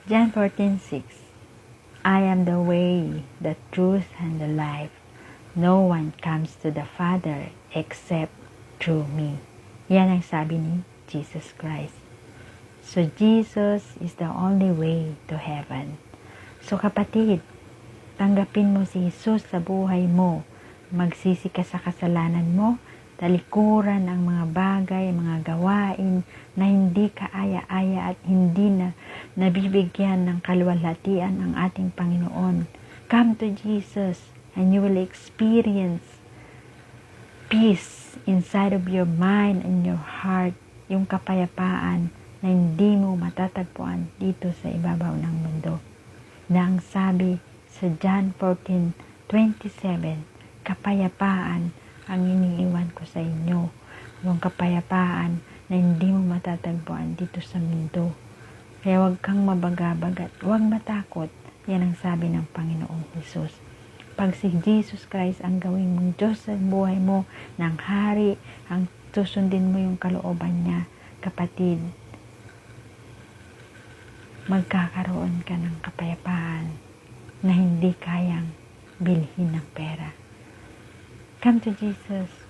John 14:6. I am the way, the truth, and the life. No one comes to the Father except through me. Yan ang sabi ni Jesus Christ. So, Jesus is the only way to heaven. So, kapatid, tanggapin mo si Jesus sa buhay mo. Magsisi ka sa kasalanan mo, talikuran ang mga bagay, mga gawain na hindi kaaya-aya at hindi na nabibigyan ng kaluwalhatian ang ating Panginoon. Come to Jesus and you will experience peace inside of your mind and your heart, yung kapayapaan na hindi mo matatagpuan dito sa ibabaw ng mundo. Na ang sabi sa John 14:27, kapayapaan ang iniiwan ko sa inyo. Yung kapayapaan na hindi mo matatagpuan dito sa mundo. Kaya huwag kang mabagabag at huwag matakot. Yan ang sabi ng Panginoong Jesus. Pag si Jesus Christ ang gawin mong Diyos sa buhay mo, ng hari, ang susundin mo yung kalooban niya, kapatid, magkakaroon ka ng kapayapaan na hindi kayang bilhin ng pera. Come to Jesus.